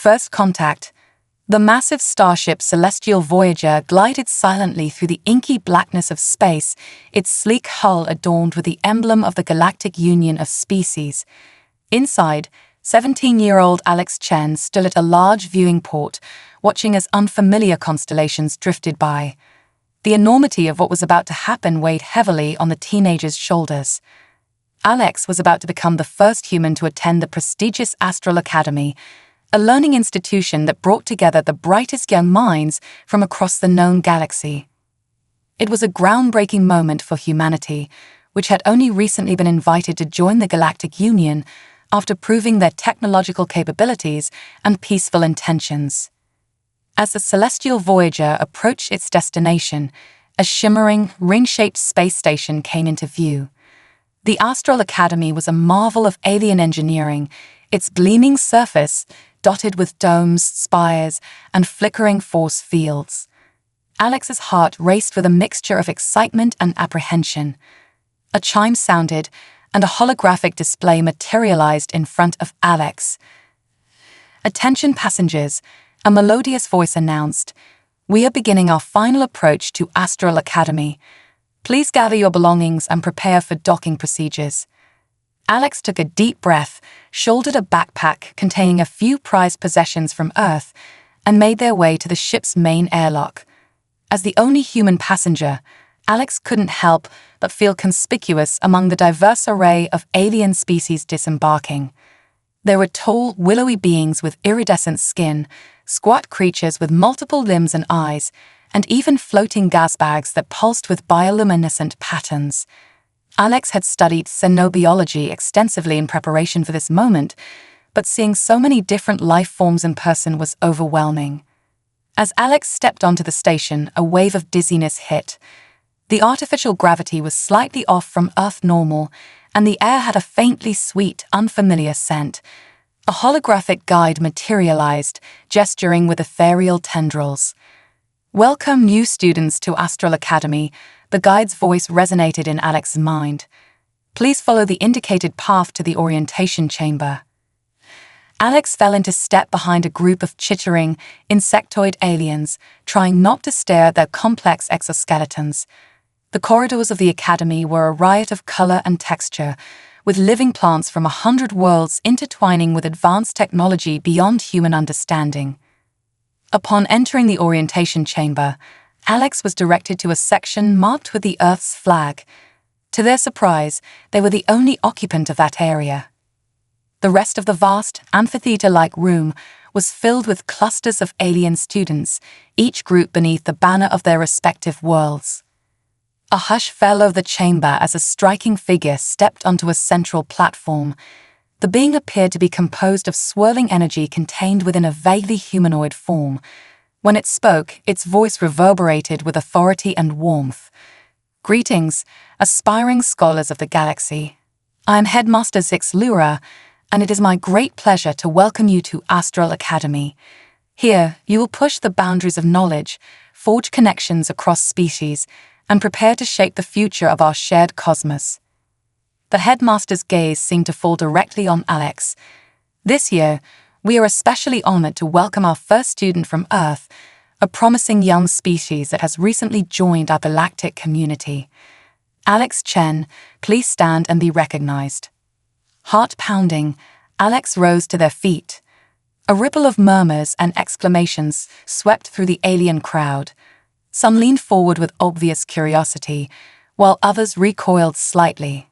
First contact. The massive starship Celestial Voyager glided silently through the inky blackness of space, its sleek hull adorned with the emblem of the Galactic Union of Species. Inside, 17-year-old Alex Chen stood at a large viewing port, watching as unfamiliar constellations drifted by. The enormity of what was about to happen weighed heavily on the teenager's shoulders. Alex was about to become the first human to attend the prestigious Astral Academy, a learning institution that brought together the brightest young minds from across the known galaxy. It was a groundbreaking moment for humanity, which had only recently been invited to join the Galactic Union after proving their technological capabilities and peaceful intentions. As the Celestial Voyager approached its destination, a shimmering, ring-shaped space station came into view. The Astral Academy was a marvel of alien engineering, its gleaming surface dotted with domes, spires, and flickering force fields. Alex's heart raced with a mixture of excitement and apprehension. A chime sounded, and a holographic display materialized in front of Alex. "Attention passengers," a melodious voice announced. "We are beginning our final approach to Astral Academy. Please gather your belongings and prepare for docking procedures." Alex took a deep breath, shouldered a backpack containing a few prized possessions from Earth, and made their way to the ship's main airlock. As the only human passenger, Alex couldn't help but feel conspicuous among the diverse array of alien species disembarking. There were tall, willowy beings with iridescent skin, squat creatures with multiple limbs and eyes, and even floating gas bags that pulsed with bioluminescent patterns. Alex had studied xenobiology extensively in preparation for this moment, but seeing so many different life forms in person was overwhelming. As Alex stepped onto the station, a wave of dizziness hit. The artificial gravity was slightly off from Earth normal, and the air had a faintly sweet, unfamiliar scent. A holographic guide materialized, gesturing with ethereal tendrils. "Welcome, new students, to Astral Academy," the guide's voice resonated in Alex's mind. "Please follow the indicated path to the orientation chamber." Alex fell into step behind a group of chittering, insectoid aliens, trying not to stare at their complex exoskeletons. The corridors of the academy were a riot of color and texture, with living plants from 100 worlds intertwining with advanced technology beyond human understanding. Upon entering the orientation chamber, Alex was directed to a section marked with the Earth's flag. To their surprise, they were the only occupant of that area. The rest of the vast, amphitheater-like room was filled with clusters of alien students, each group beneath the banner of their respective worlds. A hush fell over the chamber as a striking figure stepped onto a central platform. The being appeared to be composed of swirling energy contained within a vaguely humanoid form. When it spoke, its voice reverberated with authority and warmth. "Greetings, aspiring scholars of the galaxy. I am Headmaster Zix Lura, and it is my great pleasure to welcome you to Astral Academy. Here, you will push the boundaries of knowledge, forge connections across species, and prepare to shape the future of our shared cosmos." The headmaster's gaze seemed to fall directly on Alex. "This year, we are especially honored to welcome our first student from Earth, a promising young species that has recently joined our galactic community. Alex Chen, please stand and be recognized." Heart pounding, Alex rose to their feet. A ripple of murmurs and exclamations swept through the alien crowd. Some leaned forward with obvious curiosity, while others recoiled slightly.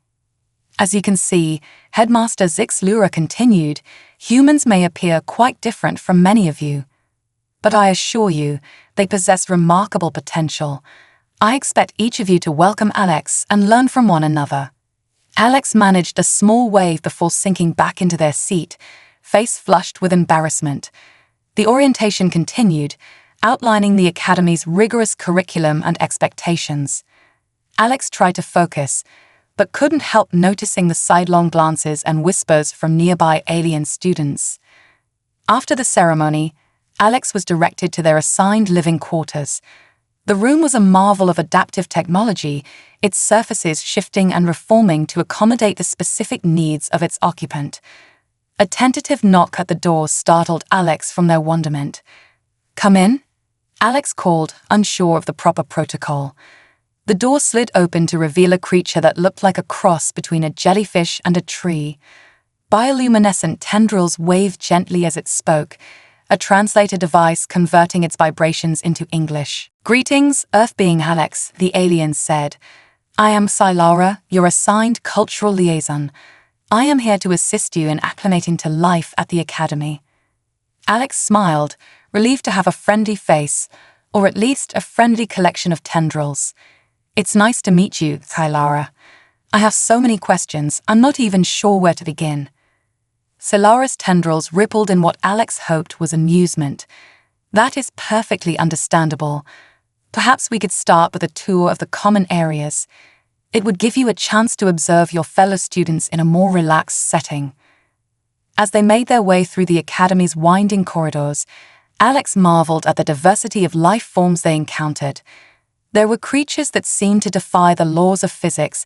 "As you can see," Headmaster Zix Lura continued, "humans may appear quite different from many of you. But I assure you, they possess remarkable potential. I expect each of you to welcome Alex and learn from one another." Alex managed a small wave before sinking back into their seat, face flushed with embarrassment. The orientation continued, outlining the Academy's rigorous curriculum and expectations. Alex tried to focus, but couldn't help noticing the sidelong glances and whispers from nearby alien students. After the ceremony, Alex was directed to their assigned living quarters. The room was a marvel of adaptive technology, its surfaces shifting and reforming to accommodate the specific needs of its occupant. A tentative knock at the door startled Alex from their wonderment. "Come in?" Alex called, unsure of the proper protocol. The door slid open to reveal a creature that looked like a cross between a jellyfish and a tree. Bioluminescent tendrils waved gently as it spoke, a translator device converting its vibrations into English. "Greetings, Earth being Alex," the alien said. "I am Sci-Fi, your assigned cultural liaison. I am here to assist you in acclimating to life at the Academy." Alex smiled, relieved to have a friendly face, or at least a friendly collection of tendrils. "It's nice to meet you, Sci-Fi. I have so many questions, I'm not even sure where to begin." Sci-Fi's tendrils rippled in what Alex hoped was amusement. "That is perfectly understandable. Perhaps we could start with a tour of the common areas. It would give you a chance to observe your fellow students in a more relaxed setting." As they made their way through the Academy's winding corridors, Alex marveled at the diversity of life forms they encountered. There were creatures that seemed to defy the laws of physics,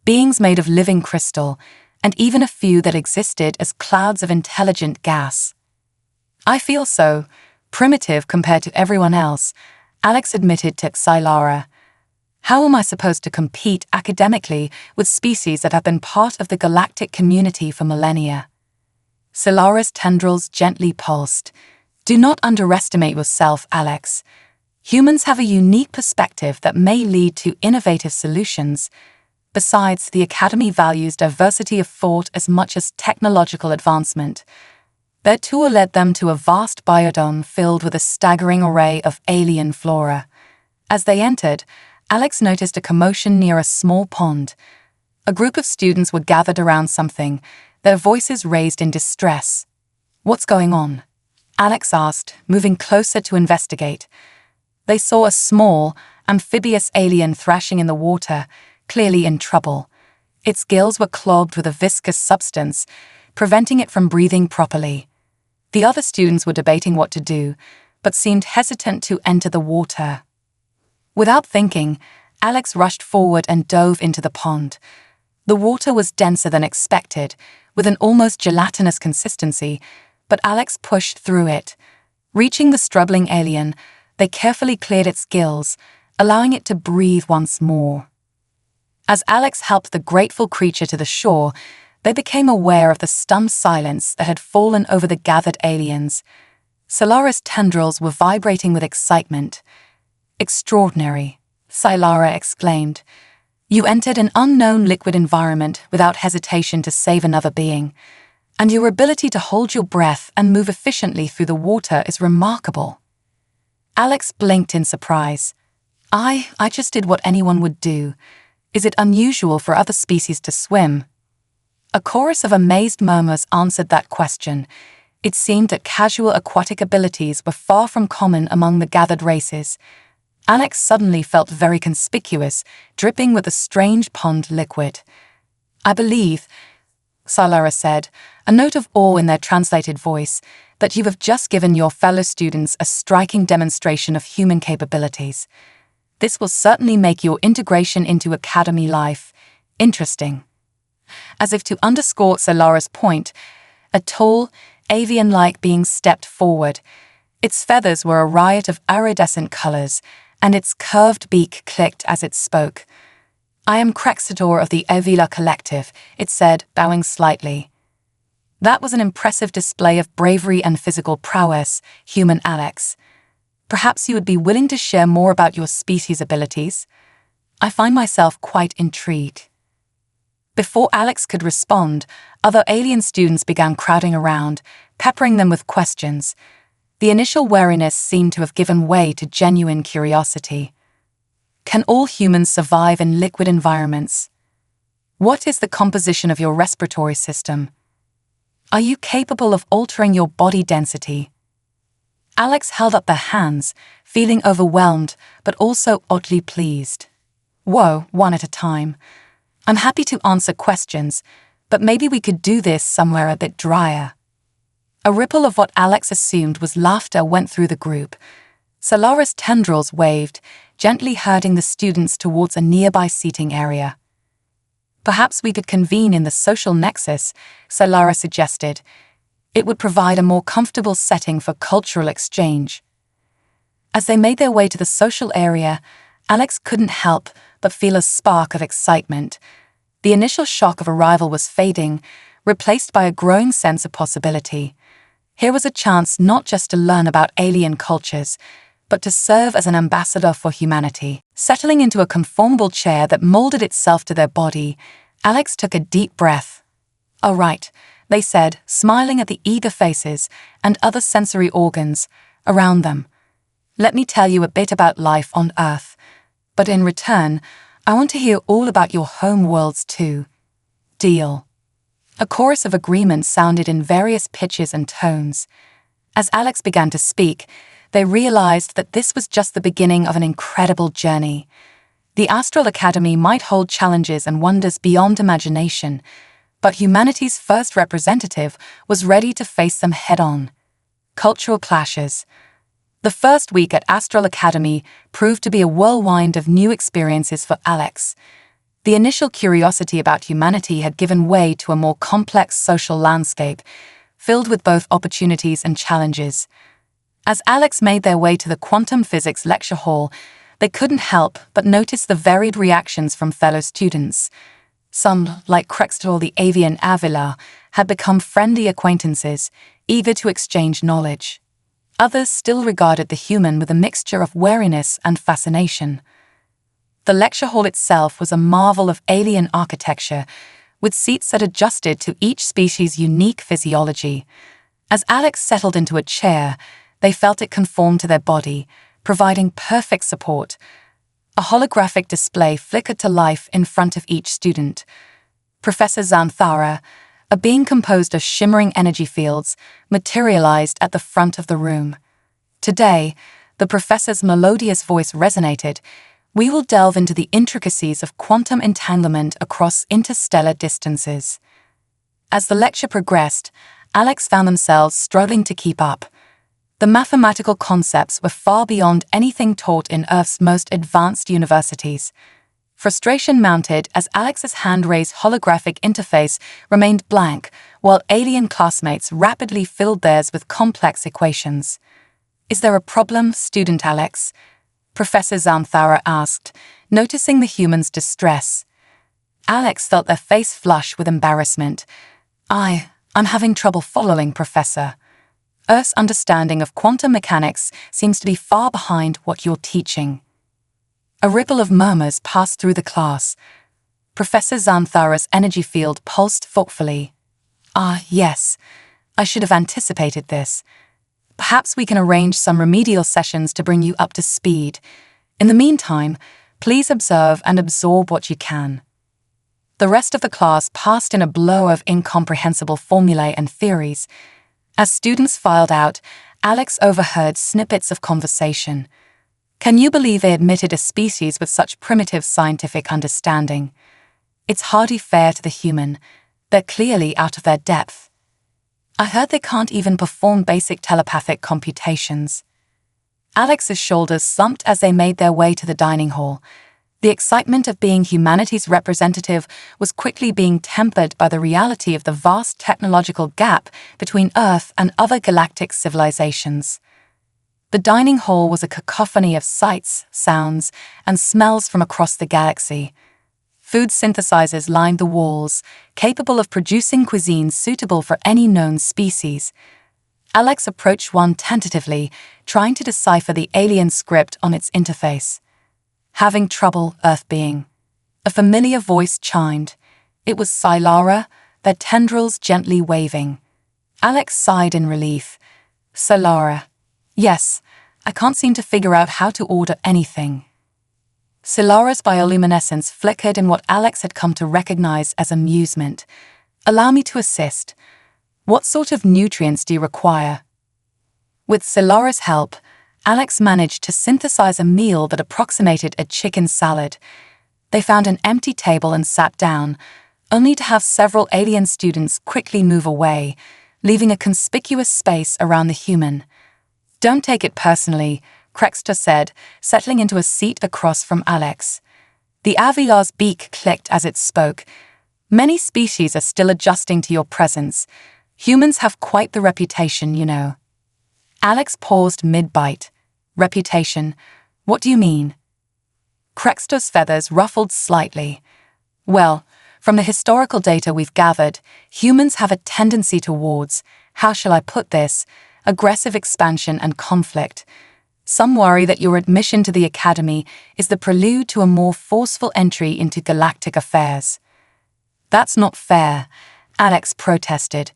beings made of living crystal, and even a few that existed as clouds of intelligent gas. "I feel so primitive compared to everyone else," Alex admitted to Sci-Fi. "How am I supposed to compete academically with species that have been part of the galactic community for millennia?" Sci-Fi's tendrils gently pulsed. "Do not underestimate yourself, Alex. Humans have a unique perspective that may lead to innovative solutions. Besides, the Academy values diversity of thought as much as technological advancement." Their tour led them to a vast biodome filled with a staggering array of alien flora. As they entered, Alex noticed a commotion near a small pond. A group of students were gathered around something, their voices raised in distress. "What's going on?" Alex asked, moving closer to investigate. They saw a small, amphibious alien thrashing in the water, clearly in trouble. Its gills were clogged with a viscous substance, preventing it from breathing properly. The other students were debating what to do, but seemed hesitant to enter the water. Without thinking, Alex rushed forward and dove into the pond. The water was denser than expected, with an almost gelatinous consistency, but Alex pushed through it. Reaching the struggling alien, they carefully cleared its gills, allowing it to breathe once more. As Alex helped the grateful creature to the shore, they became aware of the stunned silence that had fallen over the gathered aliens. Sci-Fi's tendrils were vibrating with excitement. "Extraordinary," Sci-Fi exclaimed. "You entered an unknown liquid environment without hesitation to save another being, and your ability to hold your breath and move efficiently through the water is remarkable." Alex blinked in surprise. I just did what anyone would do. Is it unusual for other species to swim?" A chorus of amazed murmurs answered that question. It seemed that casual aquatic abilities were far from common among the gathered races. Alex suddenly felt very conspicuous, dripping with a strange pond liquid. "I believe," Sci-Fi said, a note of awe in their translated voice, "that you have just given your fellow students a striking demonstration of human capabilities. This will certainly make your integration into Academy life interesting." As if to underscore Sci-Fi's point, a tall, avian-like being stepped forward. Its feathers were a riot of iridescent colors, and its curved beak clicked as it spoke. "I am Crexator of the Evila Collective," it said, bowing slightly. "That was an impressive display of bravery and physical prowess, human Alex. Perhaps you would be willing to share more about your species' abilities? I find myself quite intrigued." Before Alex could respond, other alien students began crowding around, peppering them with questions. The initial wariness seemed to have given way to genuine curiosity. "Can all humans survive in liquid environments? What is the composition of your respiratory system? Are you capable of altering your body density?" Alex held up their hands, feeling overwhelmed, but also oddly pleased. "Whoa, one at a time. I'm happy to answer questions, but maybe we could do this somewhere a bit drier." A ripple of what Alex assumed was laughter went through the group. Sci-Fi's tendrils waved, gently herding the students towards a nearby seating area. "Perhaps we could convene in the social nexus," Sci-Fi suggested. It would provide a more comfortable setting for cultural exchange. As they made their way to the social area, Alex couldn't help but feel a spark of excitement. The initial shock of arrival was fading, replaced by a growing sense of possibility. Here was a chance not just to learn about alien cultures, but to serve as an ambassador for humanity. Settling into a conformable chair that molded itself to their body, Alex took a deep breath. "All right," they said, smiling at the eager faces and other sensory organs around them. "Let me tell you a bit about life on Earth. But in return, I want to hear all about your home worlds too. Deal?" A chorus of agreement sounded in various pitches and tones. As Alex began to speak, they realized that this was just the beginning of an incredible journey. The Astral Academy might hold challenges and wonders beyond imagination, but humanity's first representative was ready to face them head-on. Cultural clashes. The first week at Astral Academy proved to be a whirlwind of new experiences for Alex. The initial curiosity about humanity had given way to a more complex social landscape, filled with both opportunities and challenges. As Alex made their way to the quantum physics lecture hall, they couldn't help but notice the varied reactions from fellow students. Some, like Crextor the avian Avila, had become friendly acquaintances, eager to exchange knowledge. Others still regarded the human with a mixture of wariness and fascination. The lecture hall itself was a marvel of alien architecture, with seats that adjusted to each species' unique physiology. As Alex settled into a chair, they felt it conform to their body, providing perfect support. A holographic display flickered to life in front of each student. Professor Xanthara, a being composed of shimmering energy fields, materialized at the front of the room. Today, the professor's melodious voice resonated. "We will delve into the intricacies of quantum entanglement across interstellar distances." As the lecture progressed, Alex found themselves struggling to keep up. The mathematical concepts were far beyond anything taught in Earth's most advanced universities. Frustration mounted as Alex's hand-raised holographic interface remained blank, while alien classmates rapidly filled theirs with complex equations. "Is there a problem, student Alex?" Professor Xanthara asked, noticing the human's distress. Alex felt their face flush with embarrassment. I'm having trouble following, Professor. Earth's understanding of quantum mechanics seems to be far behind what you're teaching." A ripple of murmurs passed through the class. Professor Xanthara's energy field pulsed thoughtfully. Yes, I should have anticipated this. Perhaps we can arrange some remedial sessions to bring you up to speed. In the meantime, please observe and absorb what you can." The rest of the class passed in a blow of incomprehensible formulae and theories. As students filed out, Alex overheard snippets of conversation. Can you believe they admitted a species with such primitive scientific understanding? It's hardly fair to the human. They're clearly out of their depth. I heard they can't even perform basic telepathic computations. Alex's shoulders slumped as they made their way to the dining hall. The excitement of being humanity's representative was quickly being tempered by the reality of the vast technological gap between Earth and other galactic civilizations. The dining hall was a cacophony of sights, sounds, and smells from across the galaxy. Food synthesizers lined the walls, capable of producing cuisine suitable for any known species. Alex approached one tentatively, trying to decipher the alien script on its interface. "Having trouble, Earth being." A familiar voice chimed. It was Silara, their tendrils gently waving. Alex sighed in relief. "Silara. Yes, I can't seem to figure out how to order anything." Silara's bioluminescence flickered in what Alex had come to recognize as amusement. "Allow me to assist. What sort of nutrients do you require?" With Silara's help, Alex managed to synthesize a meal that approximated a chicken salad. They found an empty table and sat down, only to have several alien students quickly move away, leaving a conspicuous space around the human. "Don't take it personally," Crextor said, settling into a seat across from Alex. The Avilar's beak clicked as it spoke. "Many species are still adjusting to your presence. Humans have quite the reputation, you know. Alex paused mid-bite. Reputation? What do you mean? Krextor's feathers ruffled slightly. Well, from the historical data we've gathered, humans have a tendency towards, how shall I put this, aggressive expansion and conflict. Some worry that your admission to the Academy is the prelude to a more forceful entry into galactic affairs. That's not fair, Alex protested.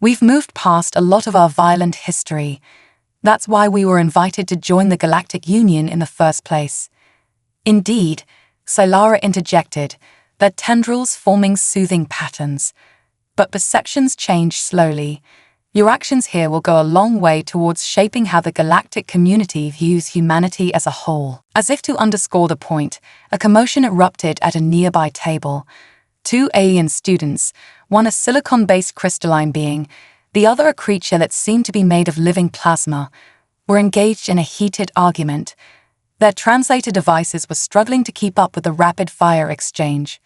We've moved past a lot of our violent history. That's why we were invited to join the Galactic Union in the first place. Indeed, Sylara interjected, their tendrils forming soothing patterns. But perceptions change slowly. Your actions here will go a long way towards shaping how the galactic community views humanity as a whole. As if to underscore the point, a commotion erupted at a nearby table. 2 alien students, one a silicon-based crystalline being, the other a creature that seemed to be made of living plasma, were engaged in a heated argument. Their translator devices were struggling to keep up with the rapid-fire exchange.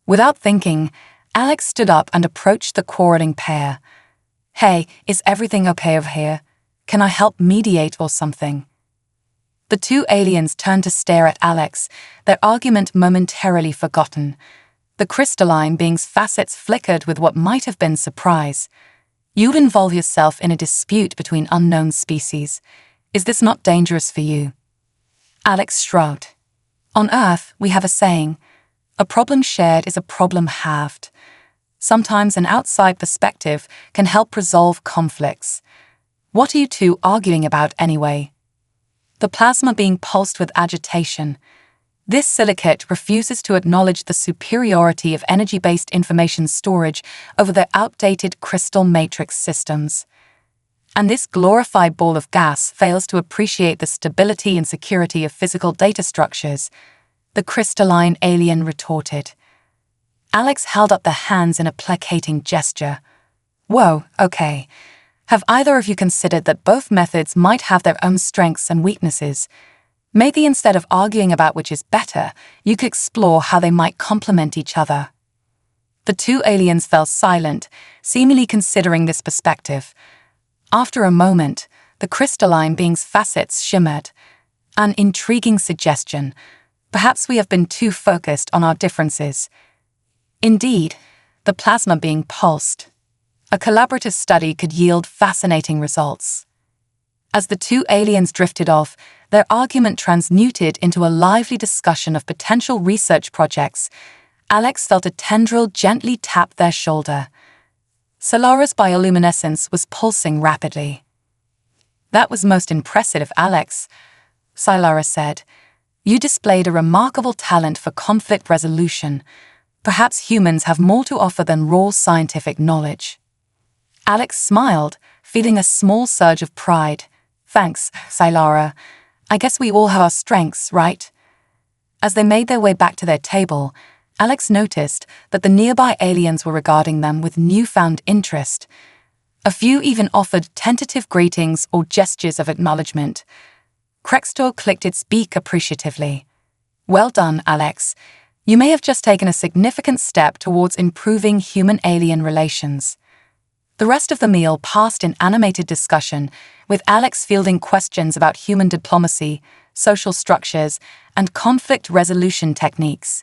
Without thinking, Alex stood up and approached the quarreling pair. Hey, is everything okay over here? Can I help mediate or something? The 2 aliens turned to stare at Alex, their argument momentarily forgotten. The crystalline being's facets flickered with what might have been surprise. You'd involve yourself in a dispute between unknown species. Is this not dangerous for you? Alex shrugged. On Earth, we have a saying, a problem shared is a problem halved. Sometimes an outside perspective can help resolve conflicts. What are you two arguing about anyway? The plasma being pulsed with agitation. This silicate refuses to acknowledge the superiority of energy-based information storage over their outdated crystal matrix systems. And this glorified ball of gas fails to appreciate the stability and security of physical data structures, the crystalline alien retorted. Alex held up their hands in a placating gesture. Whoa, okay. Have either of you considered that both methods might have their own strengths and weaknesses? Maybe instead of arguing about which is better, you could explore how they might complement each other. The 2 aliens fell silent, seemingly considering this perspective. After a moment, the crystalline being's facets shimmered. An intriguing suggestion. Perhaps we have been too focused on our differences. Indeed, the plasma being pulsed. A collaborative study could yield fascinating results. As the 2 aliens drifted off, their argument transmuted into a lively discussion of potential research projects. Alex felt a tendril gently tap their shoulder. Solara's bioluminescence was pulsing rapidly. That was most impressive, Alex, Sylara said. You displayed a remarkable talent for conflict resolution. Perhaps humans have more to offer than raw scientific knowledge. Alex smiled, feeling a small surge of pride. Thanks, Sylara. I guess we all have our strengths, right? As they made their way back to their table, Alex noticed that the nearby aliens were regarding them with newfound interest. A few even offered tentative greetings or gestures of acknowledgement. Krextor clicked its beak appreciatively. Well done, Alex. You may have just taken a significant step towards improving human-alien relations. The rest of the meal passed in animated discussion, with Alex fielding questions about human diplomacy, social structures, and conflict resolution techniques.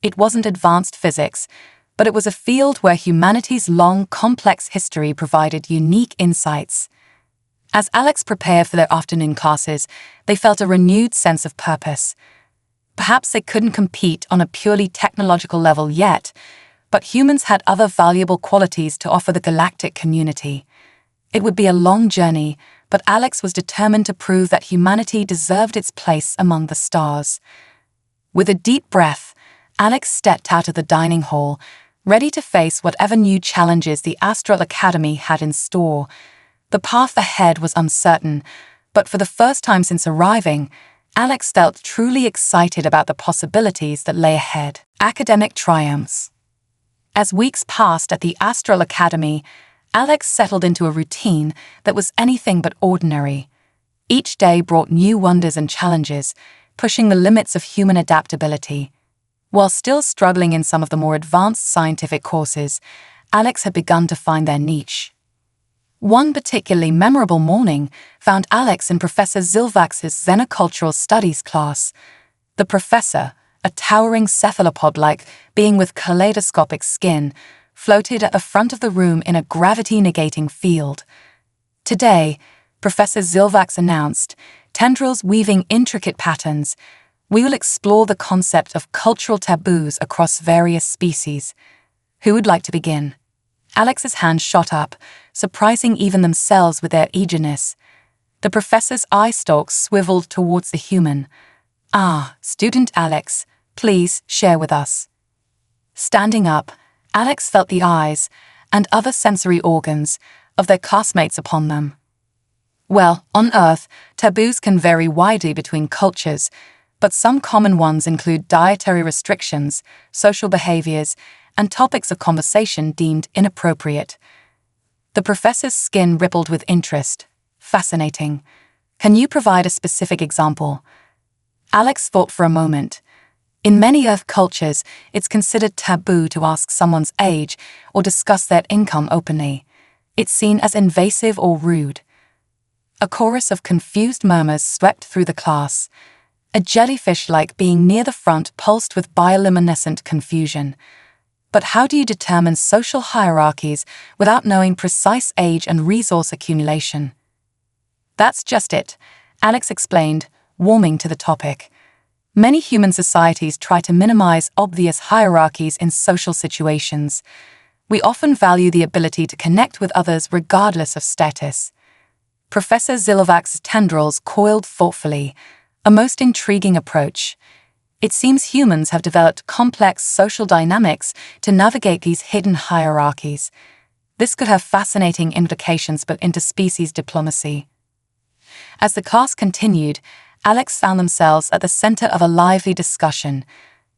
It wasn't advanced physics, but it was a field where humanity's long, complex history provided unique insights. As Alex prepared for their afternoon classes, they felt a renewed sense of purpose. Perhaps they couldn't compete on a purely technological level yet, but humans had other valuable qualities to offer the galactic community. It would be a long journey, but Alex was determined to prove that humanity deserved its place among the stars. With a deep breath, Alex stepped out of the dining hall, ready to face whatever new challenges the Astral Academy had in store. The path ahead was uncertain, but for the first time since arriving, Alex felt truly excited about the possibilities that lay ahead. Academic triumphs. As weeks passed at the Astral Academy, Alex settled into a routine that was anything but ordinary. Each day brought new wonders and challenges, pushing the limits of human adaptability. While still struggling in some of the more advanced scientific courses, Alex had begun to find their niche. One particularly memorable morning found Alex in Professor Zilvax's Xenocultural Studies class. The professor, a towering cephalopod-like being with kaleidoscopic skin, floated at the front of the room in a gravity-negating field. Today, Professor Zilvax announced, tendrils weaving intricate patterns, we will explore the concept of cultural taboos across various species. Who would like to begin? Alex's hand shot up, surprising even themselves with their eagerness. The professor's eye stalks swiveled towards the human. Ah, student Alex, please share with us. Standing up, Alex felt the eyes, and other sensory organs, of their classmates upon them. Well, on Earth, taboos can vary widely between cultures, but some common ones include dietary restrictions, social behaviors, and topics of conversation deemed inappropriate. The professor's skin rippled with interest. Fascinating. Can you provide a specific example? Alex thought for a moment. In many Earth cultures, it's considered taboo to ask someone's age or discuss their income openly. It's seen as invasive or rude. A chorus of confused murmurs swept through the class. A jellyfish-like being near the front pulsed with bioluminescent confusion. But how do you determine social hierarchies without knowing precise age and resource accumulation? That's just it, Alex explained, warming to the topic. Many human societies try to minimize obvious hierarchies in social situations. We often value the ability to connect with others regardless of status. Professor Zilvax's tendrils coiled thoughtfully, a most intriguing approach. It seems humans have developed complex social dynamics to navigate these hidden hierarchies. This could have fascinating implications for interspecies diplomacy. As the class continued, Alex found themselves at the center of a lively discussion.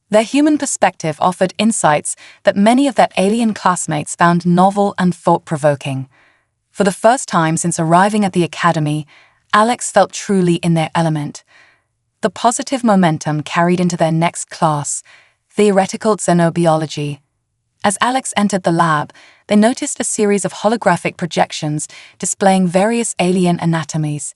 Their human perspective offered insights that many of their alien classmates found novel and thought-provoking. For the first time since arriving at the academy, Alex felt truly in their element. The positive momentum carried into their next class, theoretical xenobiology. As Alex entered the lab, they noticed a series of holographic projections displaying various alien anatomies.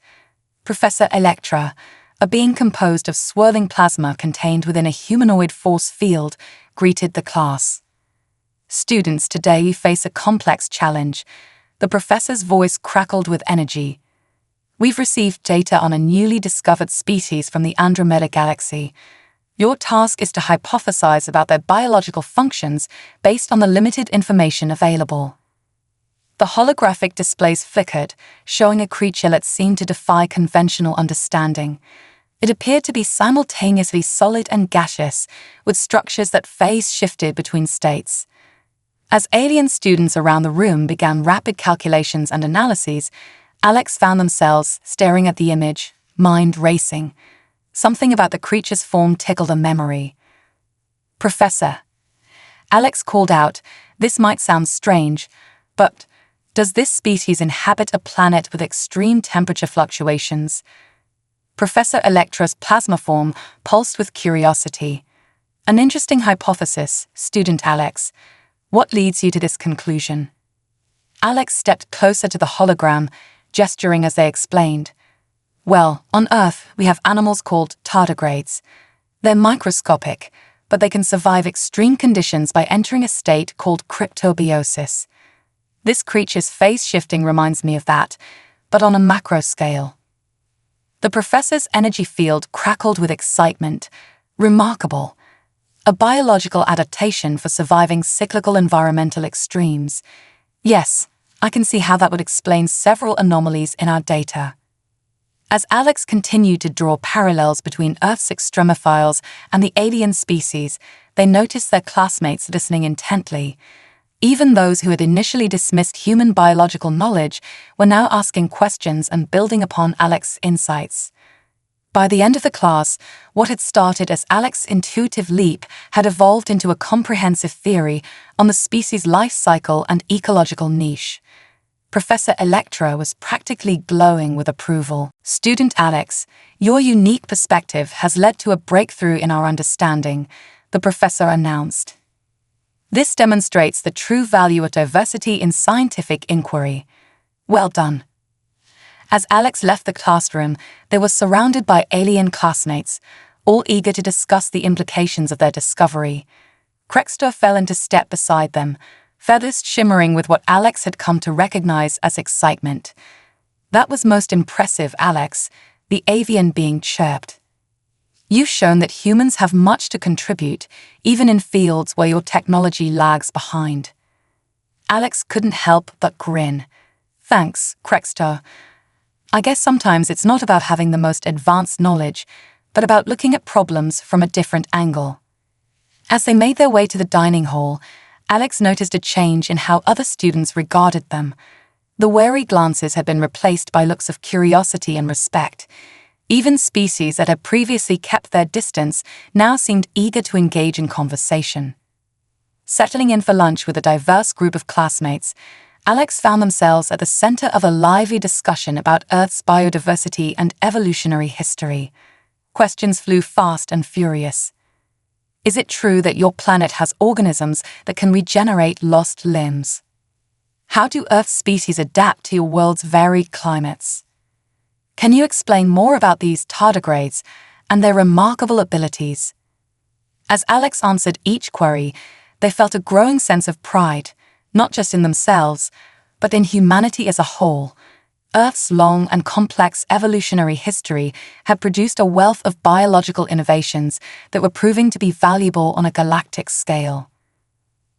Professor Electra, a being composed of swirling plasma contained within a humanoid force field, greeted the class. Students, today you face a complex challenge. The professor's voice crackled with energy. We've received data on a newly discovered species from the Andromeda Galaxy. Your task is to hypothesize about their biological functions based on the limited information available. The holographic displays flickered, showing a creature that seemed to defy conventional understanding. It appeared to be simultaneously solid and gaseous, with structures that phase-shifted between states. As alien students around the room began rapid calculations and analyses, Alex found themselves staring at the image, mind racing. Something about the creature's form tickled a memory. Professor, Alex called out, this might sound strange, but does this species inhabit a planet with extreme temperature fluctuations? Professor Electra's plasma form pulsed with curiosity. An interesting hypothesis, student Alex. What leads you to this conclusion? Alex stepped closer to the hologram, gesturing as they explained. Well, on Earth, we have animals called tardigrades. They're microscopic, but they can survive extreme conditions by entering a state called cryptobiosis. This creature's phase shifting reminds me of that, but on a macro scale. The professor's energy field crackled with excitement. Remarkable. A biological adaptation for surviving cyclical environmental extremes. Yes, I can see how that would explain several anomalies in our data. As Alex continued to draw parallels between Earth's extremophiles and the alien species, they noticed their classmates listening intently. Even those who had initially dismissed human biological knowledge were now asking questions and building upon Alex's insights. By the end of the class, what had started as Alex's intuitive leap had evolved into a comprehensive theory on the species' life cycle and ecological niche. Professor Electra was practically glowing with approval. Student Alex, your unique perspective has led to a breakthrough in our understanding, the professor announced. This demonstrates the true value of diversity in scientific inquiry. Well done. As Alex left the classroom, they were surrounded by alien classmates, all eager to discuss the implications of their discovery. Krexter fell into step beside them, feathers shimmering with what Alex had come to recognize as excitement. "That was most impressive, Alex," the avian being chirped. "You've shown that humans have much to contribute, even in fields where your technology lags behind." Alex couldn't help but grin. "Thanks, Krexter. I guess sometimes it's not about having the most advanced knowledge, but about looking at problems from a different angle." As they made their way to the dining hall, Alex noticed a change in how other students regarded them. The wary glances had been replaced by looks of curiosity and respect. Even species that had previously kept their distance now seemed eager to engage in conversation. Settling in for lunch with a diverse group of classmates, Alex found themselves at the center of a lively discussion about Earth's biodiversity and evolutionary history. Questions flew fast and furious. Is it true that your planet has organisms that can regenerate lost limbs? How do Earth species adapt to your world's varied climates? Can you explain more about these tardigrades and their remarkable abilities? As Alex answered each query, they felt a growing sense of pride, not just in themselves, but in humanity as a whole. Earth's long and complex evolutionary history had produced a wealth of biological innovations that were proving to be valuable on a galactic scale.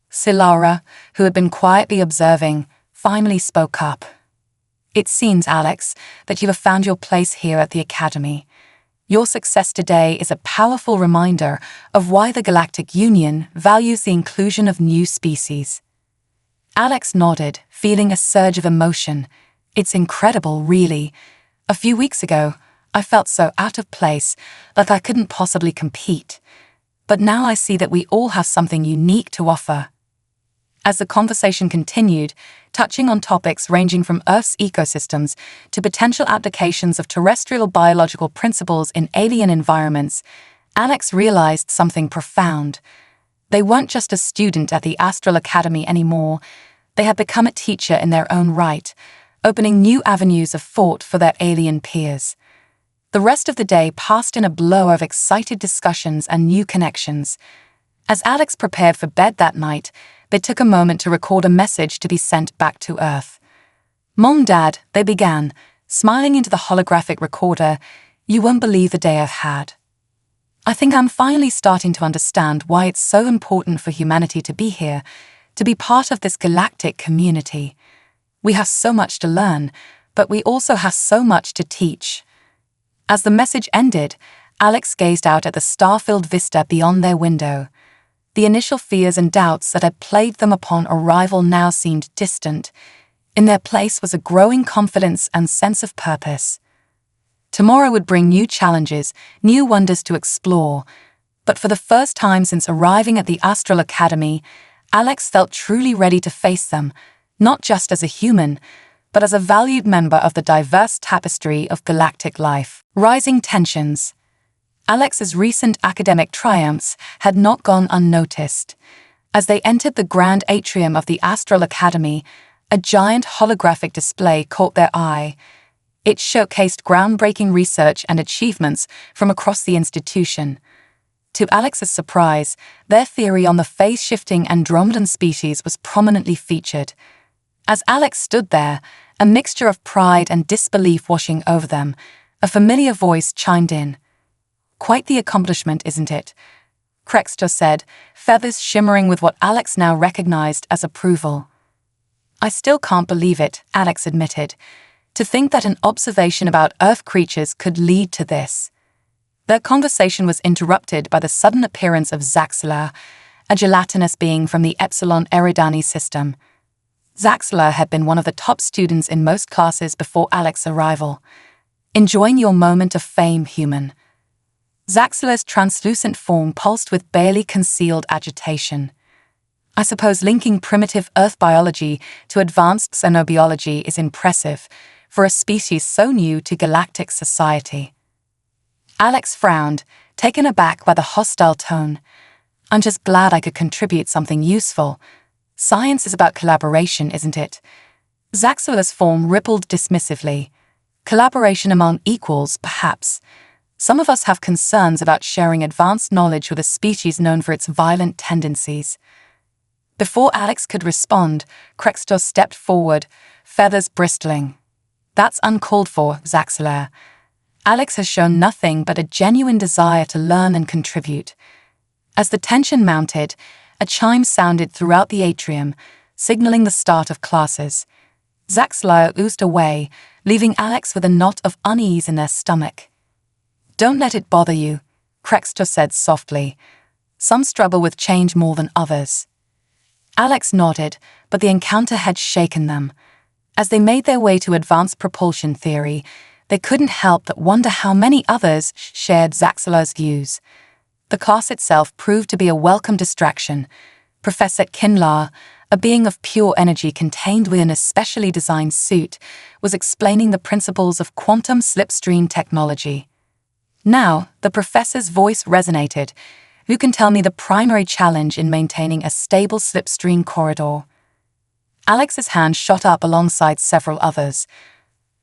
Silara, who had been quietly observing, finally spoke up. "It seems, Alex, that you have found your place here at the Academy. Your success today is a powerful reminder of why the Galactic Union values the inclusion of new species." Alex nodded, feeling a surge of emotion. "It's incredible, really. A few weeks ago, I felt so out of place, like I couldn't possibly compete. But now I see that we all have something unique to offer." As the conversation continued, touching on topics ranging from Earth's ecosystems to potential applications of terrestrial biological principles in alien environments, Alex realized something profound. They weren't just a student at the Astral Academy anymore. They had become a teacher in their own right, opening new avenues of thought for their alien peers. The rest of the day passed in a blur of excited discussions and new connections. As Alex prepared for bed that night, they took a moment to record a message to be sent back to Earth. "Mom, Dad," they began, smiling into the holographic recorder, "you won't believe the day I've had. I think I'm finally starting to understand why it's so important for humanity to be here, to be part of this galactic community. We have so much to learn, but we also have so much to teach." As the message ended, Alex gazed out at the star-filled vista beyond their window. The initial fears and doubts that had plagued them upon arrival now seemed distant. In their place was a growing confidence and sense of purpose. Tomorrow would bring new challenges, new wonders to explore. But for the first time since arriving at the Astral Academy, Alex felt truly ready to face them, not just as a human, but as a valued member of the diverse tapestry of galactic life. Rising tensions. Alex's recent academic triumphs had not gone unnoticed. As they entered the grand atrium of the Astral Academy, a giant holographic display caught their eye. It showcased groundbreaking research and achievements from across the institution. To Alex's surprise, their theory on the phase-shifting Andromedan species was prominently featured. As Alex stood there, a mixture of pride and disbelief washing over them, a familiar voice chimed in. "Quite the accomplishment, isn't it?" Krexter said, feathers shimmering with what Alex now recognized as approval. "I still can't believe it," Alex admitted. "To think that an observation about Earth creatures could lead to this." Their conversation was interrupted by the sudden appearance of Zaxxilla, a gelatinous being from the Epsilon Eridani system. Zaxxilla had been one of the top students in most classes before Alex's arrival. "Enjoying your moment of fame, human." Zaxxilla's translucent form pulsed with barely concealed agitation. "I suppose linking primitive Earth biology to advanced xenobiology is impressive for a species so new to galactic society." Alex frowned, taken aback by the hostile tone. I'm just glad I could contribute something useful. Science is about collaboration, isn't it? Zaxela's form rippled dismissively. Collaboration among equals, perhaps. Some of us have concerns about sharing advanced knowledge with a species known for its violent tendencies. Before Alex could respond, Krextor stepped forward, feathers bristling. That's uncalled for, Zaxela. Alex has shown nothing but a genuine desire to learn and contribute. As the tension mounted, a chime sounded throughout the atrium, signaling the start of classes. Zaxela oozed away, leaving Alex with a knot of unease in their stomach. Don't let it bother you, Krextor said softly. Some struggle with change more than others. Alex nodded, but the encounter had shaken them. As they made their way to advanced propulsion theory, they couldn't help but wonder how many others shared Zaxela's views. The class itself proved to be a welcome distraction. Professor Kinlar, a being of pure energy contained within a specially designed suit, was explaining the principles of quantum slipstream technology. Now, the professor's voice resonated. Who can tell me the primary challenge in maintaining a stable slipstream corridor? Alex's hand shot up alongside several others.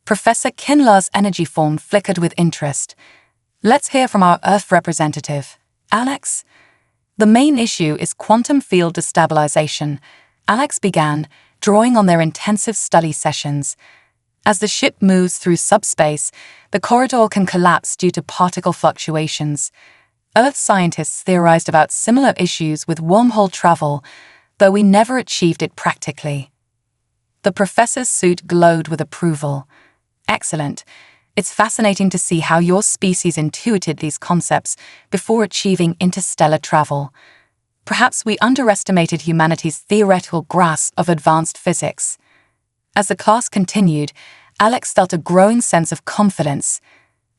Professor Kinlar's energy form flickered with interest. Let's hear from our Earth representative. Alex? The main issue is quantum field destabilization, Alex began, drawing on their intensive study sessions. As the ship moves through subspace, the corridor can collapse due to particle fluctuations. Earth scientists theorized about similar issues with wormhole travel, though we never achieved it practically. The professor's suit glowed with approval. Excellent. It's fascinating to see how your species intuited these concepts before achieving interstellar travel. Perhaps we underestimated humanity's theoretical grasp of advanced physics. As the class continued, Alex felt a growing sense of confidence.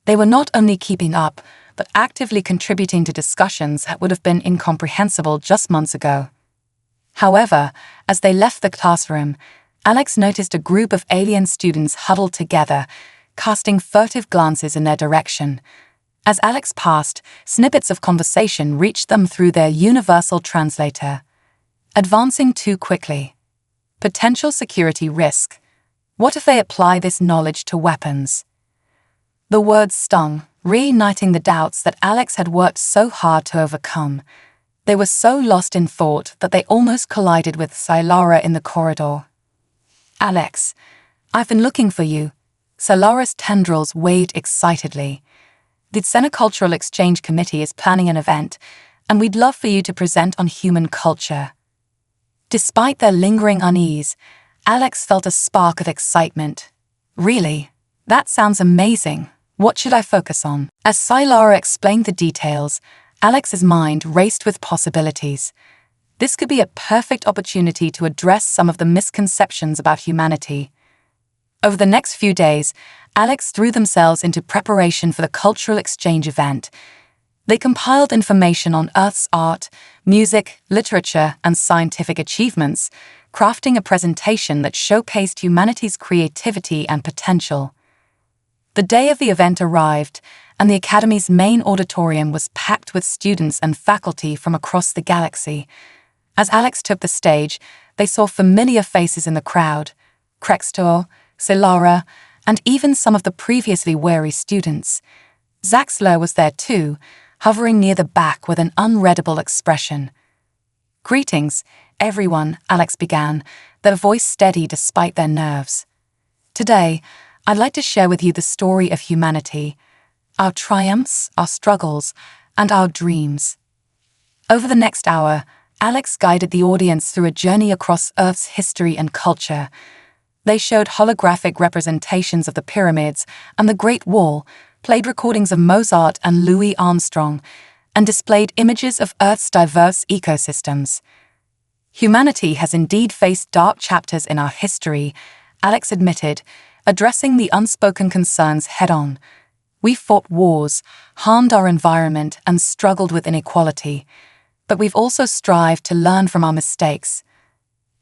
They were not only keeping up, but actively contributing to discussions that would have been incomprehensible just months ago. However, as they left the classroom, Alex noticed a group of alien students huddled together, casting furtive glances in their direction. As Alex passed, snippets of conversation reached them through their universal translator. Advancing too quickly. Potential security risk. What if they apply this knowledge to weapons? The words stung, reigniting the doubts that Alex had worked so hard to overcome. They were so lost in thought that they almost collided with Silara in the corridor. Alex, I've been looking for you. Silara's tendrils waved excitedly. The Cultural Exchange Committee is planning an event, and we'd love for you to present on human culture. Despite their lingering unease, Alex felt a spark of excitement. Really? That sounds amazing. What should I focus on? As Silara explained the details, Alex's mind raced with possibilities. This could be a perfect opportunity to address some of the misconceptions about humanity. Over the next few days, Alex threw themselves into preparation for the cultural exchange event. They compiled information on Earth's art, music, literature, and scientific achievements, crafting a presentation that showcased humanity's creativity and potential. The day of the event arrived, and the Academy's main auditorium was packed with students and faculty from across the galaxy. As Alex took the stage, they saw familiar faces in the crowd: Krextor, Silara, and even some of the previously wary students. Zaxela was there too, hovering near the back with an unreadable expression. Greetings, everyone, Alex began, their voice steady despite their nerves. Today, I'd like to share with you the story of humanity, our triumphs, our struggles, and our dreams. Over the next hour, Alex guided the audience through a journey across Earth's history and culture. They showed holographic representations of the pyramids and the Great Wall, played recordings of Mozart and Louis Armstrong, and displayed images of Earth's diverse ecosystems. Humanity has indeed faced dark chapters in our history, Alex admitted, addressing the unspoken concerns head-on. We fought wars, harmed our environment, and struggled with inequality. But we've also strived to learn from our mistakes.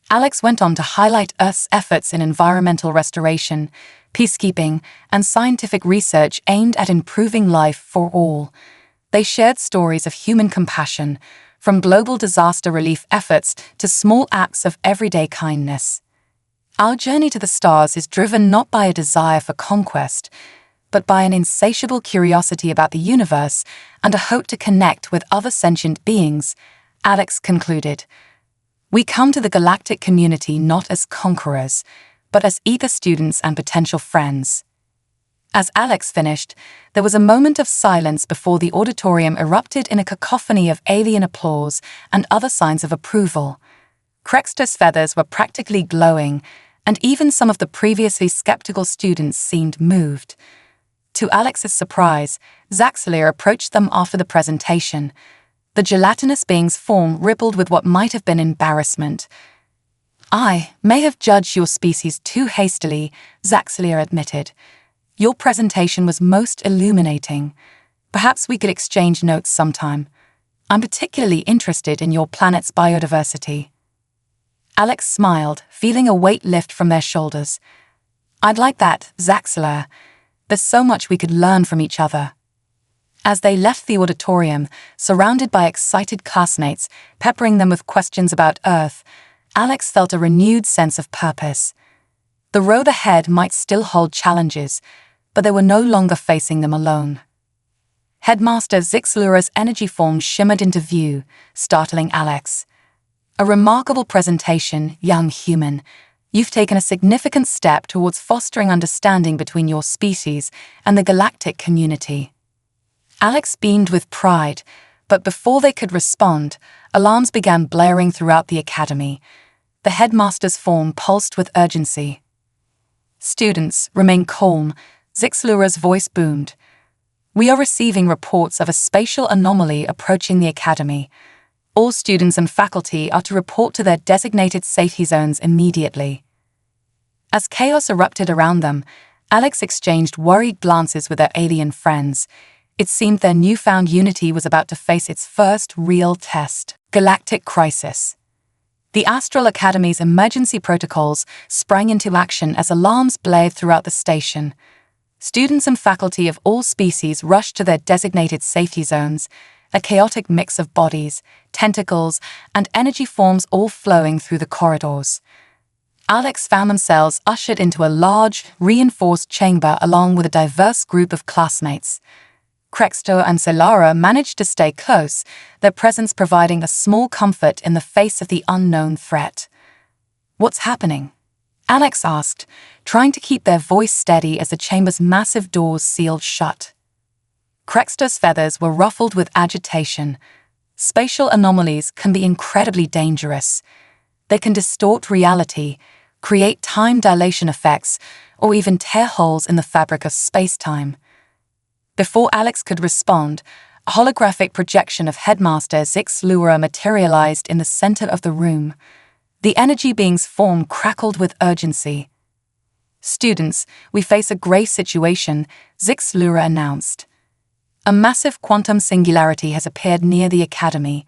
Alex went on to highlight Earth's efforts in environmental restoration, peacekeeping, and scientific research aimed at improving life for all. They shared stories of human compassion, from global disaster relief efforts to small acts of everyday kindness. Our journey to the stars is driven not by a desire for conquest, but by an insatiable curiosity about the universe and a hope to connect with other sentient beings, Alex concluded. We come to the galactic community not as conquerors, but as eager students and potential friends. As Alex finished, there was a moment of silence before the auditorium erupted in a cacophony of alien applause and other signs of approval. Crexter's feathers were practically glowing, and even some of the previously skeptical students seemed moved. To Alex's surprise, Zaxxilya approached them after the presentation. The gelatinous being's form rippled with what might have been embarrassment. I may have judged your species too hastily, Zaxxilya admitted. Your presentation was most illuminating. Perhaps we could exchange notes sometime. I'm particularly interested in your planet's biodiversity. Alex smiled, feeling a weight lift from their shoulders. I'd like that, Zaxxilya. There's so much we could learn from each other. As they left the auditorium, surrounded by excited classmates, peppering them with questions about Earth, Alex felt a renewed sense of purpose. The road ahead might still hold challenges, but they were no longer facing them alone. Headmaster Zaxxilya's energy form shimmered into view, startling Alex. A remarkable presentation, young human. You've taken a significant step towards fostering understanding between your species and the galactic community. Alex beamed with pride, but before they could respond, alarms began blaring throughout the academy. The headmaster's form pulsed with urgency. Students, remain calm, Zaxxilya's voice boomed. We are receiving reports of a spatial anomaly approaching the academy. All students and faculty are to report to their designated safety zones immediately. As chaos erupted around them, Alex exchanged worried glances with their alien friends. It seemed their newfound unity was about to face its first real test, galactic crisis. The Astral Academy's emergency protocols sprang into action as alarms blared throughout the station. Students and faculty of all species rushed to their designated safety zones, a chaotic mix of bodies, tentacles, and energy forms all flowing through the corridors. Alex found themselves ushered into a large, reinforced chamber along with a diverse group of classmates. Crexter and Solara managed to stay close, their presence providing a small comfort in the face of the unknown threat. What's happening? Alex asked, trying to keep their voice steady as the chamber's massive doors sealed shut. Crexter's feathers were ruffled with agitation. Spatial anomalies can be incredibly dangerous. They can distort reality, create time dilation effects, or even tear holes in the fabric of space-time. Before Alex could respond, a holographic projection of Headmaster Zaxxilya materialized in the center of the room. The energy being's form crackled with urgency. Students, we face a grave situation, Zaxxilya announced. A massive quantum singularity has appeared near the Academy.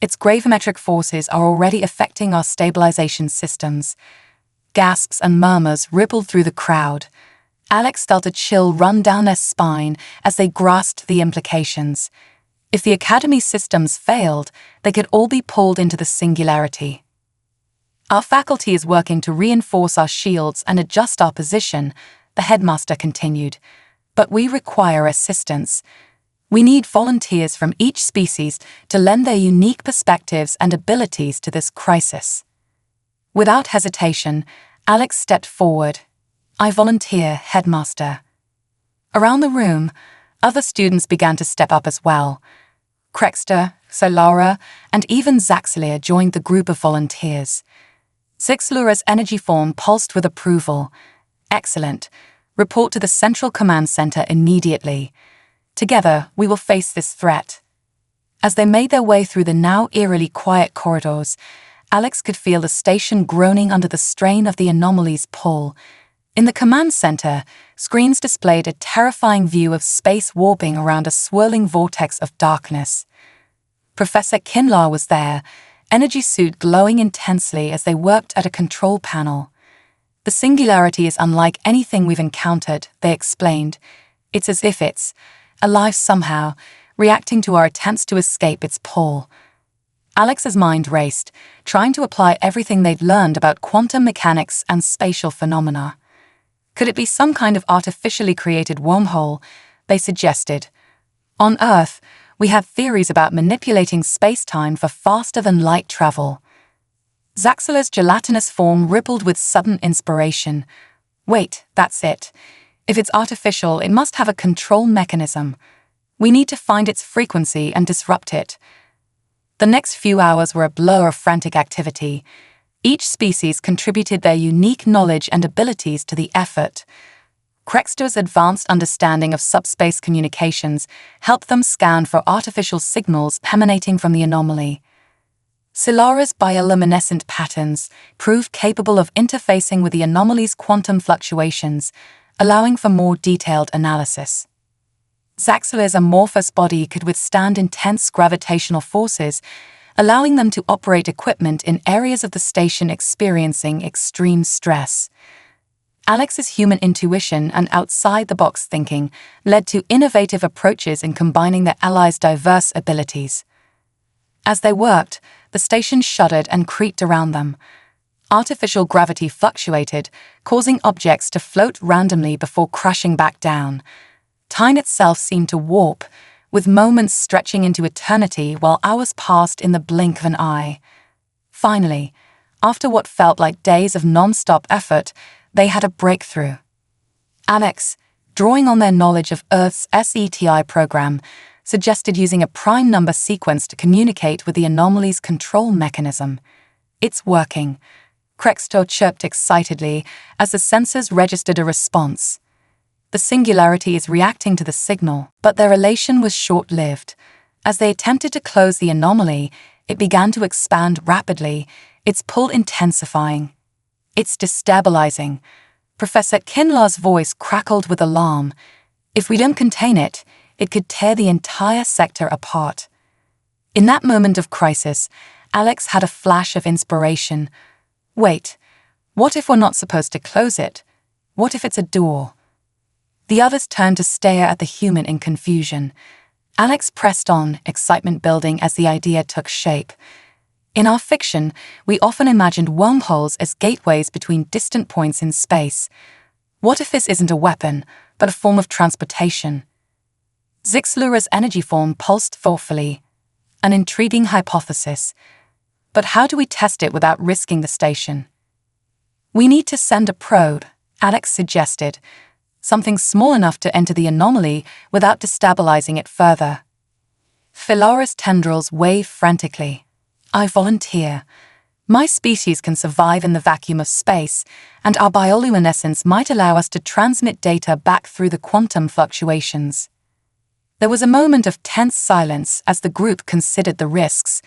Its gravimetric forces are already affecting our stabilization systems. Gasps and murmurs rippled through the crowd. Alex felt a chill run down their spine as they grasped the implications. If the Academy's systems failed, they could all be pulled into the singularity. Our faculty is working to reinforce our shields and adjust our position, the headmaster continued. But we require assistance. We need volunteers from each species to lend their unique perspectives and abilities to this crisis. Without hesitation, Alex stepped forward. I volunteer, headmaster. Around the room, other students began to step up as well. Crexter, Solara, and even Zaxxilya joined the group of volunteers. Zaxxilya's energy form pulsed with approval. Excellent. Report to the Central Command Center immediately. Together, we will face this threat. As they made their way through the now eerily quiet corridors, Alex could feel the station groaning under the strain of the anomaly's pull. In the command center, screens displayed a terrifying view of space warping around a swirling vortex of darkness. Professor Kinlaw was there, energy suit glowing intensely as they worked at a control panel. The singularity is unlike anything we've encountered, they explained. It's as if it's alive somehow, reacting to our attempts to escape its pull. Alex's mind raced, trying to apply everything they'd learned about quantum mechanics and spatial phenomena. Could it be some kind of artificially created wormhole? They suggested. On Earth, we have theories about manipulating space-time for faster-than-light travel. Zaxela's gelatinous form rippled with sudden inspiration. Wait, that's it. If it's artificial, it must have a control mechanism. We need to find its frequency and disrupt it. The next few hours were a blur of frantic activity. Each species contributed their unique knowledge and abilities to the effort. Krextor's advanced understanding of subspace communications helped them scan for artificial signals emanating from the anomaly. Silara's bioluminescent patterns proved capable of interfacing with the anomaly's quantum fluctuations, allowing for more detailed analysis. Zaxela's amorphous body could withstand intense gravitational forces, allowing them to operate equipment in areas of the station experiencing extreme stress. Alex's human intuition and outside-the-box thinking led to innovative approaches in combining their allies' diverse abilities. As they worked, the station shuddered and creaked around them. Artificial gravity fluctuated, causing objects to float randomly before crashing back down. Time itself seemed to warp, with moments stretching into eternity while hours passed in the blink of an eye. Finally, after what felt like days of non-stop effort, they had a breakthrough. Alex, drawing on their knowledge of Earth's SETI program, suggested using a prime number sequence to communicate with the anomaly's control mechanism. It's working, Krextor chirped excitedly as the sensors registered a response. The singularity is reacting to the signal, but their elation was short-lived. As they attempted to close the anomaly, it began to expand rapidly, its pull intensifying. It's destabilizing. Professor Kinlar's voice crackled with alarm. If we don't contain it, it could tear the entire sector apart. In that moment of crisis, Alex had a flash of inspiration. Wait, what if we're not supposed to close it? What if it's a door? The others turned to stare at the human in confusion. Alex pressed on, excitement building as the idea took shape. In our fiction, we often imagined wormholes as gateways between distant points in space. What if this isn't a weapon, but a form of transportation? Zixlura's energy form pulsed thoughtfully. An intriguing hypothesis. But how do we test it without risking the station? We need to send a probe, Alex suggested. Something small enough to enter the anomaly without destabilizing it further. Philara's tendrils wave frantically. I volunteer. My species can survive in the vacuum of space, and our bioluminescence might allow us to transmit data back through the quantum fluctuations. There was a moment of tense silence as the group considered the risks.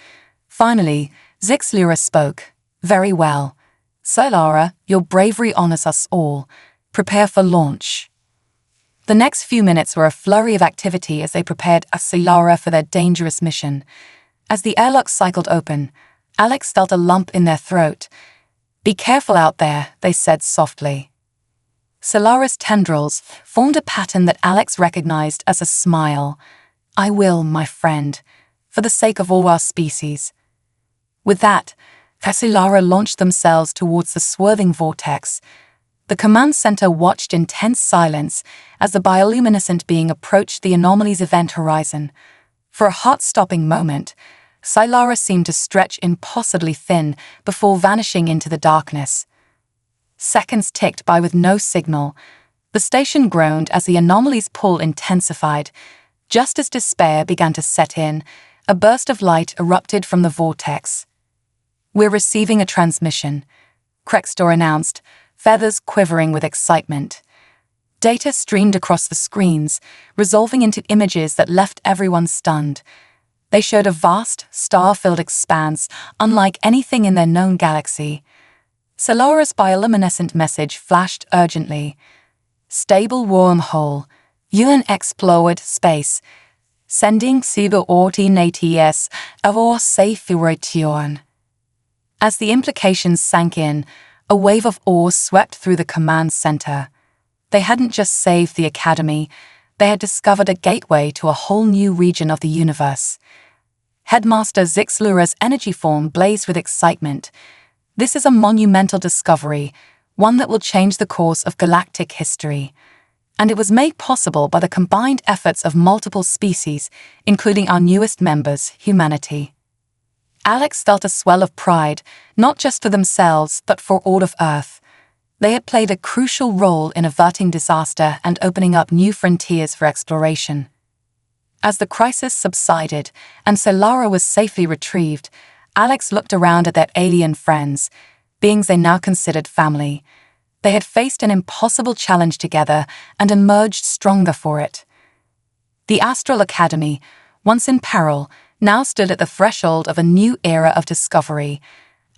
Finally, Zixlura spoke. Very well. Silara, your bravery honors us all. Prepare for launch. The next few minutes were a flurry of activity as they prepared Silara for their dangerous mission. As the airlock cycled open, Alex felt a lump in their throat. Be careful out there, they said softly. Silara's tendrils formed a pattern that Alex recognized as a smile. I will, my friend, for the sake of all our species. With that, Silara launched themselves towards the swerving vortex. The command center watched in tense silence as the bioluminescent being approached the anomaly's event horizon. For a heart-stopping moment, Silara seemed to stretch impossibly thin before vanishing into the darkness. Seconds ticked by with no signal. The station groaned as the anomaly's pull intensified. Just as despair began to set in, a burst of light erupted from the vortex. We're receiving a transmission, Krextor announced, feathers quivering with excitement. Data streamed across the screens, resolving into images that left everyone stunned. They showed a vast, star-filled expanse, unlike anything in their known galaxy. Silara's bioluminescent message flashed urgently. Stable wormhole. Unexplored space. Sending coordinates of safety. As the implications sank in, a wave of awe swept through the command center. They hadn't just saved the Academy, they had discovered a gateway to a whole new region of the universe. Headmaster Zixlura's energy form blazed with excitement. This is a monumental discovery, one that will change the course of galactic history. And it was made possible by the combined efforts of multiple species, including our newest members, humanity. Alex felt a swell of pride, not just for themselves, but for all of Earth. They had played a crucial role in averting disaster and opening up new frontiers for exploration. As the crisis subsided and Solara was safely retrieved, Alex looked around at their alien friends, beings they now considered family. They had faced an impossible challenge together and emerged stronger for it. The Astral Academy, once in peril, now stood at the threshold of a new era of discovery,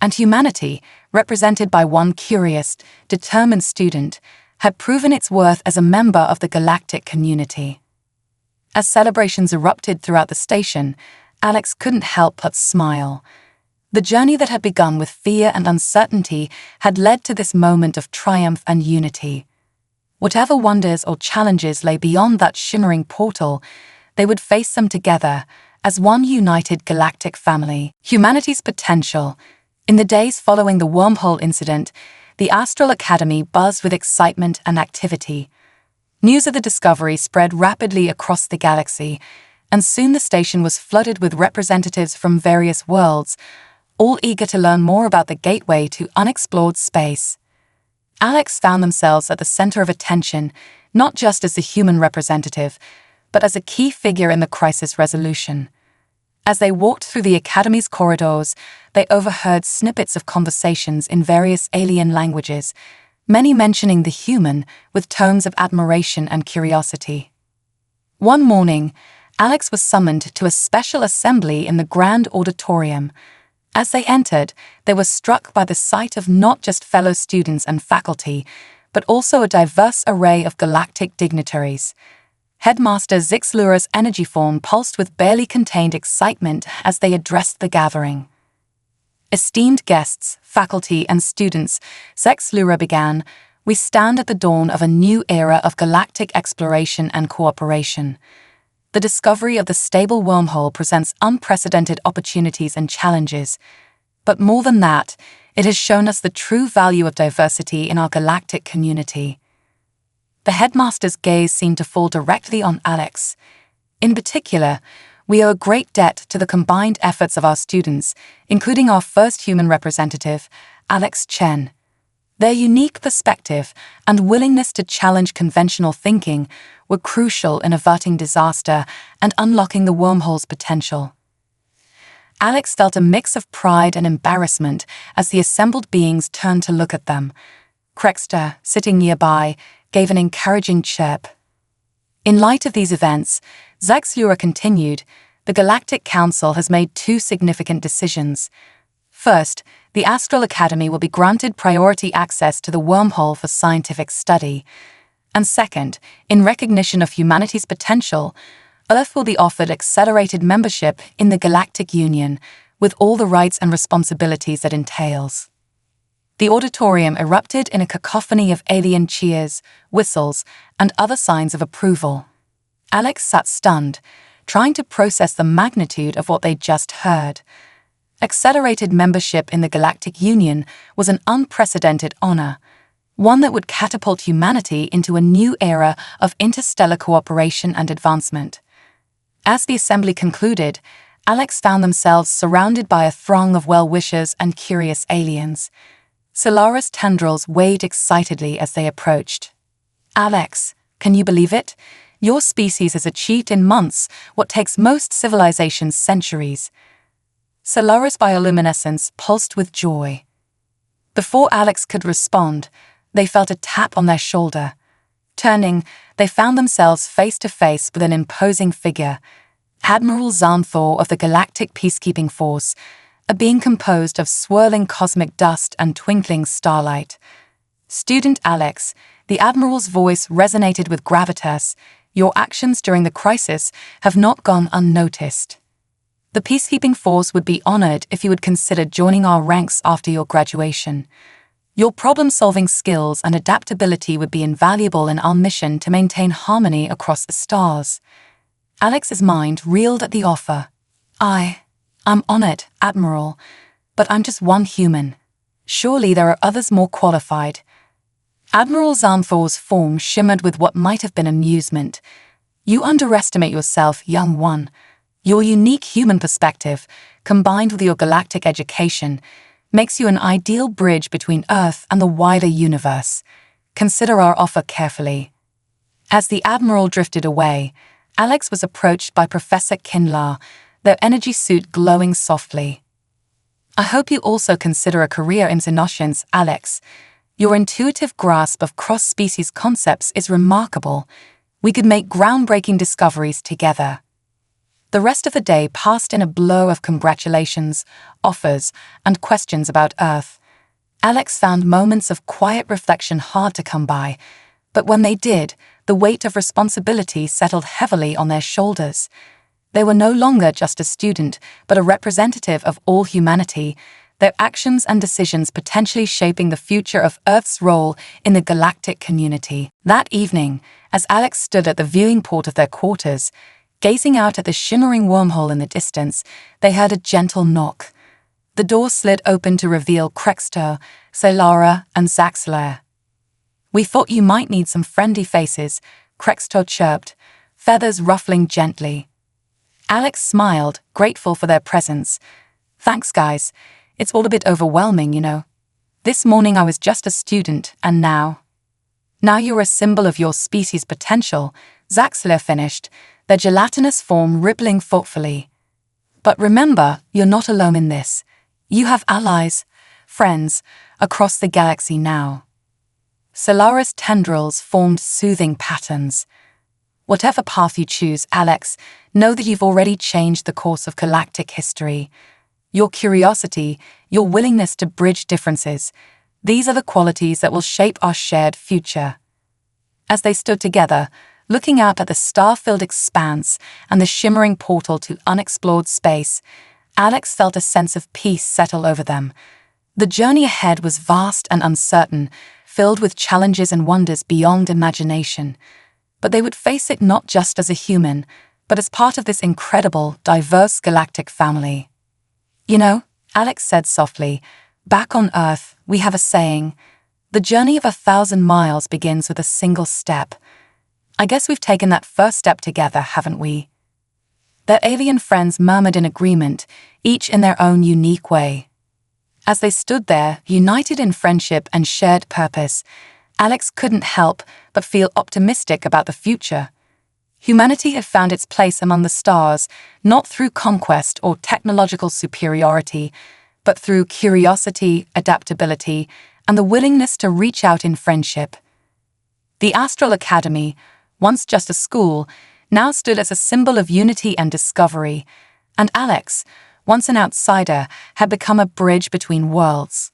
and humanity, represented by one curious, determined student, had proven its worth as a member of the galactic community. As celebrations erupted throughout the station, Alex couldn't help but smile. The journey that had begun with fear and uncertainty had led to this moment of triumph and unity. Whatever wonders or challenges lay beyond that shimmering portal, they would face them together as one united galactic family. Humanity's potential. In the days following the wormhole incident, the Astral Academy buzzed with excitement and activity. News of the discovery spread rapidly across the galaxy, and soon the station was flooded with representatives from various worlds, all eager to learn more about the gateway to unexplored space. Alex found themselves at the center of attention, not just as the human representative, but as a key figure in the crisis resolution. As they walked through the Academy's corridors, they overheard snippets of conversations in various alien languages, many mentioning the human with tones of admiration and curiosity. One morning, Alex was summoned to a special assembly in the Grand Auditorium. As they entered, they were struck by the sight of not just fellow students and faculty, but also a diverse array of galactic dignitaries. Headmaster Zixlura's energy form pulsed with barely contained excitement as they addressed the gathering. Esteemed guests, faculty, and students, Zixlura began, we stand at the dawn of a new era of galactic exploration and cooperation. The discovery of the stable wormhole presents unprecedented opportunities and challenges. But more than that, it has shown us the true value of diversity in our galactic community. The headmaster's gaze seemed to fall directly on Alex. In particular, we owe a great debt to the combined efforts of our students, including our first human representative, Alex Chen. Their unique perspective and willingness to challenge conventional thinking were crucial in averting disaster and unlocking the wormhole's potential. Alex felt a mix of pride and embarrassment as the assembled beings turned to look at them. Krexter, sitting nearby, gave an encouraging chirp. In light of these events, Zixlura continued, the Galactic Council has made two significant decisions. First, the Astral Academy will be granted priority access to the wormhole for scientific study. And second, in recognition of humanity's potential, Earth will be offered accelerated membership in the Galactic Union, with all the rights and responsibilities that entails. The auditorium erupted in a cacophony of alien cheers, whistles, and other signs of approval. Alex sat stunned, trying to process the magnitude of what they'd just heard. Accelerated membership in the Galactic Union was an unprecedented honor, one that would catapult humanity into a new era of interstellar cooperation and advancement. As the assembly concluded, Alex found themselves surrounded by a throng of well-wishers and curious aliens. Solara's tendrils waved excitedly as they approached. Alex, can you believe it? Your species has achieved in months what takes most civilizations centuries. Solara's bioluminescence pulsed with joy. Before Alex could respond, they felt a tap on their shoulder. Turning, they found themselves face to face with an imposing figure, Admiral Xanthor of the Galactic Peacekeeping Force, a being composed of swirling cosmic dust and twinkling starlight. Student Alex, the Admiral's voice resonated with gravitas. Your actions during the crisis have not gone unnoticed. The Peacekeeping Force would be honored if you would consider joining our ranks after your graduation. Your problem-solving skills and adaptability would be invaluable in our mission to maintain harmony across the stars. Alex's mind reeled at the offer. I'm on it, Admiral, but I'm just one human. Surely there are others more qualified. Admiral Xanthor's form shimmered with what might have been amusement. You underestimate yourself, young one. Your unique human perspective, combined with your galactic education, makes you an ideal bridge between Earth and the wider universe. Consider our offer carefully. As the Admiral drifted away, Alex was approached by Professor Kinlaw, their energy suit glowing softly. I hope you also consider a career in xenoscience, Alex. Your intuitive grasp of cross-species concepts is remarkable. We could make groundbreaking discoveries together. The rest of the day passed in a blow of congratulations, offers, and questions about Earth. Alex found moments of quiet reflection hard to come by, but when they did, the weight of responsibility settled heavily on their shoulders. They were no longer just a student, but a representative of all humanity, their actions and decisions potentially shaping the future of Earth's role in the galactic community. That evening, as Alex stood at the viewing port of their quarters, gazing out at the shimmering wormhole in the distance, they heard a gentle knock. The door slid open to reveal Krextor, Solara, and Zaxler. We thought you might need some friendly faces, Krextor chirped, feathers ruffling gently. Alex smiled, grateful for their presence. Thanks, guys. It's all a bit overwhelming, you know. This morning I was just a student, and now you're a symbol of your species' potential, Zaxler finished, their gelatinous form rippling thoughtfully. But remember, you're not alone in this. You have allies, friends, across the galaxy now. Solara's tendrils formed soothing patterns. Whatever path you choose, Alex, know that you've already changed the course of galactic history. Your curiosity, your willingness to bridge differences, these are the qualities that will shape our shared future. As they stood together, looking out at the star-filled expanse and the shimmering portal to unexplored space, Alex felt a sense of peace settle over them. The journey ahead was vast and uncertain, filled with challenges and wonders beyond imagination. But they would face it not just as a human, but as part of this incredible, diverse galactic family. You know, Alex said softly, back on Earth, we have a saying, the journey of 1,000 miles begins with a single step. I guess we've taken that first step together, haven't we? Their alien friends murmured in agreement, each in their own unique way. As they stood there, united in friendship and shared purpose, Alex couldn't help but feel optimistic about the future. Humanity had found its place among the stars, not through conquest or technological superiority, but through curiosity, adaptability, and the willingness to reach out in friendship. The Astral Academy, once just a school, now stood as a symbol of unity and discovery, and Alex, once an outsider, had become a bridge between worlds.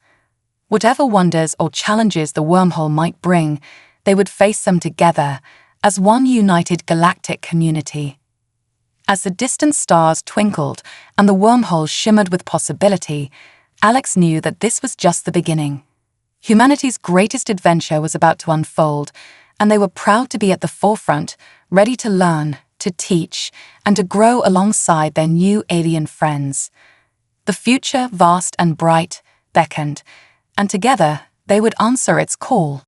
Whatever wonders or challenges the wormhole might bring, they would face them together, as one united galactic community. As the distant stars twinkled and the wormhole shimmered with possibility, Alex knew that this was just the beginning. Humanity's greatest adventure was about to unfold, and they were proud to be at the forefront, ready to learn, to teach, and to grow alongside their new alien friends. The future, vast and bright, beckoned, and together they would answer its call.